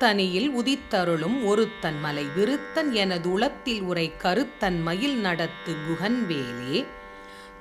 திருத்தணியில் உதித்தருளும் ஒருத்தன் மலை விருத்தன் எனது உளத்தில் உரை கருத்தன் மயில் நடத்து குகன்வேலே.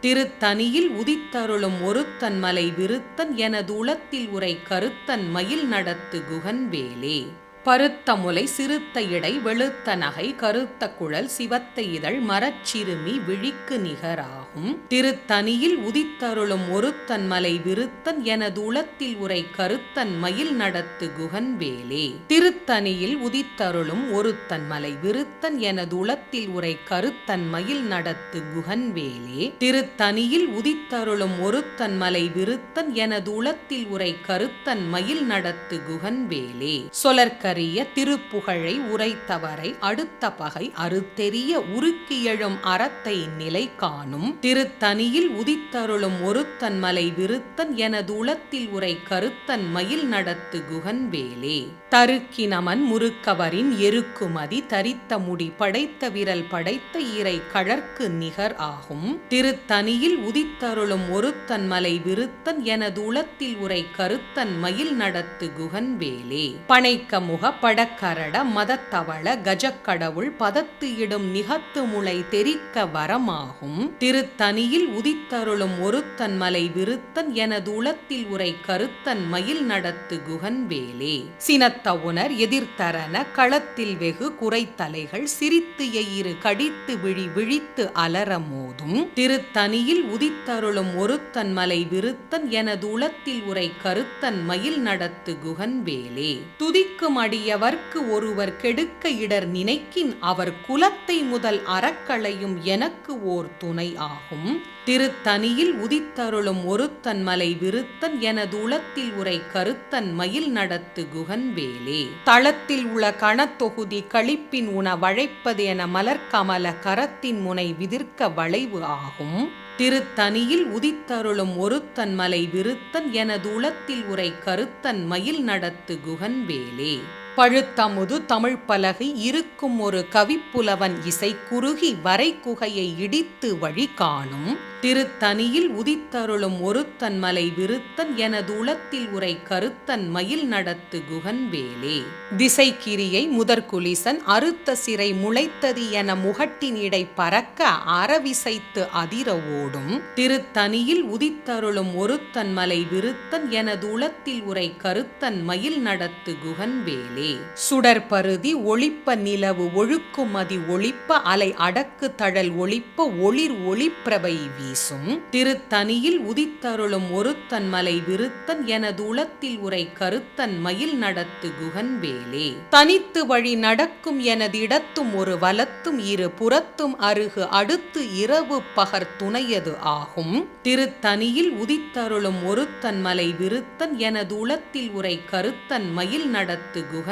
திருத்தணியில் உதித்தருளும் ஒருத்தன் மலை விருத்தன் எனது உளத்தில் உரை கருத்தன் மயில் நடத்து குகன்வேலே. பருத்த முலை சிறுத்த இடை வெளுத்த நகை கருத்த குழல் சிவத்த இதழ் மரச்சிறுமி விழிக்கு நிகராகும். திருத்தணியில் உதித்தருளும் ஒருத்தன் மலை விருத்தன் எனது உளத்தில் உரை கருத்தன் மயில் நடத்து குகன்வேலே. திருத்தணியில் உதித்தருளும் ஒருத்தன் மலை விருத்தன் எனது உளத்தில் உரை கருத்தன் மயில் நடத்து குகன்வேலே. திருத்தணியில் உதித்தருளும் ஒருத்தன் மலை விருத்தன் எனது உளத்தில் உரை கருத்தன் மயில் நடத்து குகன்வேலே. சொலர்க்க திருப்புகழை உரைத்தவரை அடுத்த பகை அறுத்தெறிய உருக்கியெழும் அறத்தை நிலை காணும். திருத்தணியில் உதித்தருளும் ஒருத்தன் மலை விருத்தன் எனது உளத்தில் உரை கருத்தன் மயில் நடத்து குகன்வேலே. தருக்கினமன் முறுக்கவரின் எருக்குமதி தரித்த முடி படைத்த விரல் படைத்த இறை கழற்கு நிகர் ஆகும். திருத்தணியில் உதித்தருளும் ஒருத்தன் மலை விருத்தன் எனது உளத்தில் உரை கருத்தன் மயில் நடத்து குகன்வேலே. பனைக்க முக படக்கரட மதத்தவள கஜக்கடவுள் பதத்து இடும் நிகத்து முளை தெரிக்க வரமாகும். திருத்தணியில் உதித்தருளும் ஒருத்தன் மலை விருத்தன் எனது உளத்தில் உரை கருத்தன் மயில் நடத்து குகன்வேலே. சினத்த உணர் எதிர்த்தரன களத்தில் வெகு குறைத்தலைகள் சிரித்து எயிறு கடித்து விழி விழித்து அலர மோதும். திருத்தணியில் உதித்தருளும் ஒருத்தன் மலை விருத்தன் எனது உளத்தில் உரை கருத்தன் மயில் நடத்து குகன்வேலே. துதிக்கும் அடியவர்க்கு ஒருவர் கெடுக்க இடர் நினைக்கின் அவர் குலத்தை முதல் அறக்களையும் எனக்கு ஓர் துணை ஆகும். திருத்தணியில் உதித்தருளும் ஒருத்தன் மலை விருத்தன் எனது உளத்தில் உரை கருத்தன் மயில் நடத்து குகன்வேலே. தளத்தில் உள்ள கணத்தொகுதி களிப்பின் உண வழைப்பது என மலர்கமல கரத்தின் முனை விதிர்க்க வளைவு ஆகும். திருத்தணியில் உதித்தருளும் ஒருத்தன் மலை விருத்தன் எனது உளத்தில் உரை கருத்தன் மயில் நடத்து குகன்வேலே. பழுத்தமுது தமிழ் பலகை இருக்கும் ஒரு கவிப்புலவன் இசை குறுகி வரை குகையை இடித்து வழி காணும். திருத்தணியில் உதித்தருளும் ஒருத்தன் மலை விருத்தன் எனது உளத்தில் உரை கருத்தன் மயில் நடத்து குகன்வேலே. திசைக்கிரியை முதற்குலிசன் அறுத்த சிறை முளைத்தது என முகட்டின் இடை பறக்க அறவிசைத்து அதிர ஓடும். திருத்தணியில் உதித்தருளும் ஒருத்தன் மலை விருத்தன் எனது உளத்தில் உரை கருத்தன் மயில் நடத்து குகன்வேலே. சுடற்பருதி ஒளிப்ப நிலவு ஒழுக்குமதி ஒளிப்ப அலை அடக்கு தழல் ஒளிப்ப ஒளிர் ஒளிப்பிரபை வீசும். திருத்தணியில் உதித்தருளும் ஒருத்தன் மலை விருத்தன் எனது உளத்தில் உரை கருத்தன் மயில் நடத்து குகன்வேலே. தனித்து வழி நடக்கும் எனது இடத்தும் ஒரு வலத்தும் இரு புறத்தும் அருகு அடுத்து இரவு பகர் துணையது ஆகும். திருத்தணியில் உதித்தருளும் ஒருத்தன் மலை விருத்தன் எனது உளத்தில் உரை கருத்தன் மயில் நடத்து குகன்வேலே.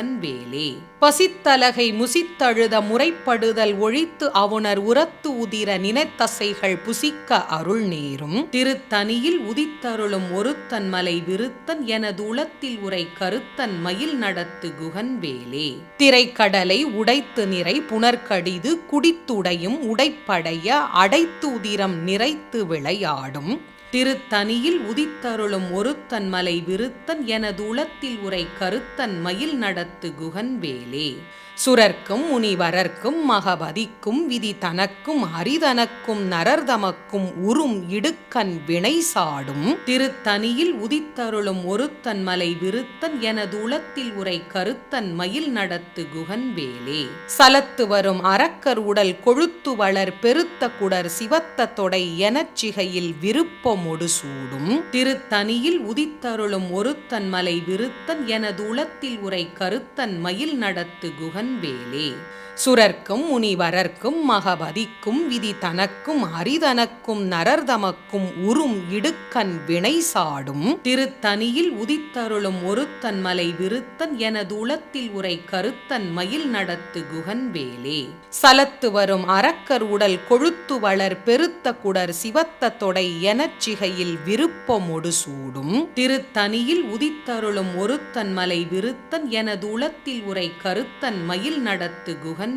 பசித்தலகை முசித்தழுத முறைப்படுதல் ஒழித்து அவுணர் உரத்து உதிர நினைத்தசைகள் புசிக்க அருள் நேரும். திருத்தணியில் உதித்தருளும் ஒருத்தன் மலை விருத்தன் எனது உளத்தில் உரை கருத்தன் மயில் நடத்து குகன்வேலே. திரைக்கடலை உடைத்து நிறை புனர்கடிது குடித்துடையும் உடைப்படைய அடைத்து உதிரம் நிறைத்து விளையாடும். திருத்தணியில் உதித்தருளும் ஒருத்தன் மலை விருத்தன் எனது உளத்தில் உரை கருத்தன் மயில் நடத்து குகன்வேலே. சுரர்க்கும் முனிவரர்க்கும் மகபதிக்கும் விதி தனக்கும் அரிதனக்கும் நரர்தமக்கும் உறும் இடுக்கண் வினை சாடும். திருத்தணியில் உதித்தருளும் ஒருத்தன் மலை விருத்தன் எனது உளத்தில் உரை கருத்தன் மயில் நடத்து குகன்வேலே. சலத்து வரும் அரக்கர் உடல் கொழுத்து வளர் பெருத்த குடர் சிவத்த தொடை எனச்சிகையில் விருப்பமொடு சூடும். திருத்தணியில் உதித்தருளும் ஒருத்தன் மலை விருத்தன் எனது உளத்தில் உரை கருத்தன் மயில் நடத்து குகன்வேலே. சுரர்க்கும் முனிவரர்க்கும் மகபதிக்கும் விதி தனக்கும் அரிதனக்கும் நரர்தமக்கும் உறும் இடுக்கண் வினை சாடும். திருத்தணியில் உதித்தருளும் ஒருத்தன் மலை விருத்தன் எனது உளத்தில் உரை கருத்தன் மயில் நடத்து குகன்வேலே. சலத்து வரும் அரக்கர் உடல் கொழுத்து வளர் பெருத்த குடர் சிவத்த தொடை எனச்சிகையில் விருப்பமொடு சூடும். திருத்தணியில் உதித்தருளும் ஒருத்தன் மலை விருத்தன் எனது உளத்தில் உரை கருத்தன் மயில் நடத்து குகன்வேலே.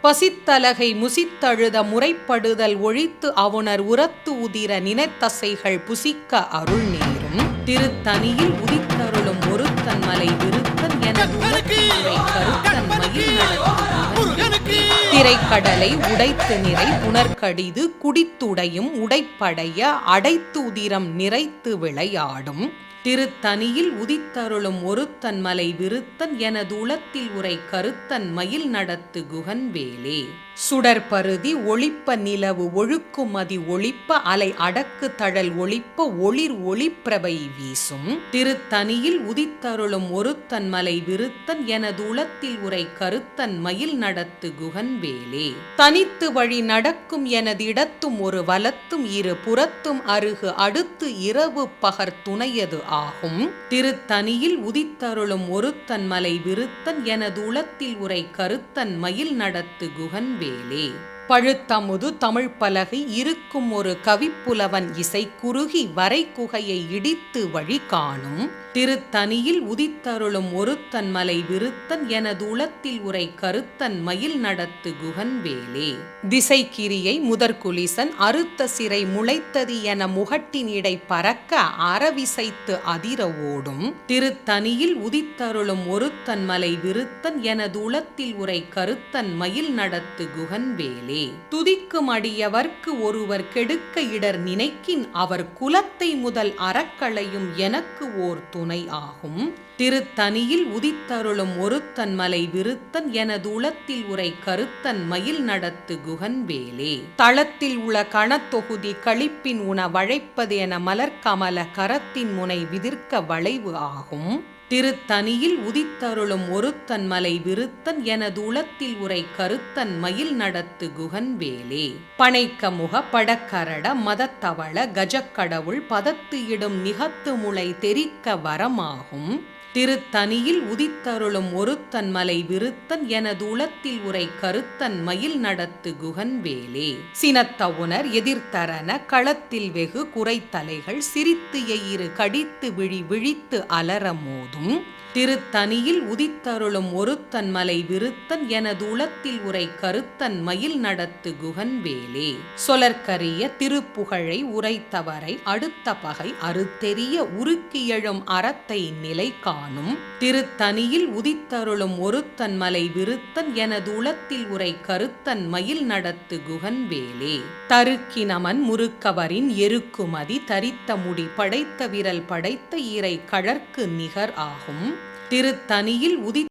பசித்தலகை முசித்தழுத முறைப்படுதல் ஒழித்து அவுணர் உரத்து உதிர நினைத்தசைகள் புசிக்க அருள் நேரும். திருத்தணியில் உதித்தருளும் ஒருத்தன் மலை விருத்தன் எனது உலத்தில் உரை கருத்தன் மயில் நடத்து திரைக்கடலை உடைத்து நிறை புனர்கடிது குடித்துடையும் உடைப்படைய அடைத்து உதிரம் நிறைத்து விளையாடும் திருத்தனியில் உதித்தருளும் ஒருத்தன் மலை விருத்தன் எனது உளத்தில் உரை கருத்தன் மயில் நடத்து குகன்வேலே சுடற்பருதி ஒளிப்ப நிலவு ஒழுக்கும் மதி ஒளிப்ப அலை அடக்கு தழல் ஒளிப்ப ஒளிர் ஒளிப்பிரபை வீசும் திருத்தனியில் உதித்தருளும் ஒருத்தன் மலை விருத்தன் எனது உளத்தில் உரை கருத்தன் மயில் நடத்து குகன்வேலே தனித்து வழி நடக்கும் எனது இடத்தும் ஒரு வலத்தும் இரு புறத்தும் அருகு அடுத்து இரவு பகர் துணையது ஆகும் திருத்தனியில் உதித்தருளும் ஒருத்தன் மலை விருத்தன் எனது உளத்தில் உரை கருத்தன் மயில் நடத்து குகன்வேலே பழுத்தமுது தமிழ் பலகை இருக்கும் ஒரு கவிப்புலவன் இசை குறுகி வரை குகையை இடித்து வழி காணும் திருத்தனியில் உதித்தருளும் ஒருத்தன் மலை விருத்தன் எனது உளத்தில் உரை கருத்தன் மயில் நடத்து குகன்வேலே திசைக்கிரியை முதற்குலிசன் அறுத்த சிறை முளைத்தது என முகட்டின் இடை பறக்க அறவிசைத்து அதிர ஓடும் திருத்தனியில் உதித்தருளும் ஒருத்தன் மலை விருத்தன் எனது உளத்தில் உரை கருத்தன் மயில் நடத்து குகன்வேலே துதிக்கும் அடியவர்க்கு ஒருவர் கெடுக்க இடர் நினைக்கின் அவர் குலத்தை முதல் அறக்களையும் எனக்கு ஓர் துணை ஆகும் திருத்தனியில் உதித்தருளும் ஒருத்தன் மலை விருத்தன் எனது உளத்தில் உரை கருத்தன் மயில் நடத்து குகன்வேலே தளத்தில் உள்ள கணத்தொகுதி களிப்பின் உணவழைப்பது என மலர்கமல கரத்தின் முனை விதிர்க்க வளைவு ஆகும் திருத்தனியில் உதித்தருளும் ஒருத்தன் மலை விருத்தன் எனது உளத்தில் உரை கருத்தன் மயில் நடத்து குகன்வேலே பனைக்க முக படக்கரட மதத்தவள கஜக்கடவுள் பதத்து இடும் நிகத்து முளை தெரிக்க வரமாகும் திருத்தனியில் உதித்தருளும் ஒருத்தன் மலை விருத்தன் எனது உளத்தில் உரை கருத்தன் மயில் நடத்து குகன்வேலே சினத்த உணர் எதிர்த்தரன களத்தில் வெகு குறைத்தலைகள் சிரித்து எயிறு கடித்து விழி விழித்து அலற மோதும் திருத்தனியில் உதித்தருளும் ஒருத்தன் மலை விருத்தன் எனது உளத்தில் உரை கருத்தன் மயில் நடத்து குகன்வேலே சொலற்கரிய திருப்புகழை உரைத்தவரை அடுத்த பகை அறுத்தெறிய உருக்கி எழும் அறத்தை நிலை காணும் திருத்தனியில் உதித்தருளும் ஒருத்தன் மலை விருத்தன் எனது உளத்தில் உரை கருத்தன் மயில் நடத்து குகன்வேலே தருக்கினமன் முறுக்கவரின் எருக்குமதி தரித்த முடி படைத்த விரல் படைத்த ஈரை கழற்கு நிகர் ஆகும் திருத்தனியில்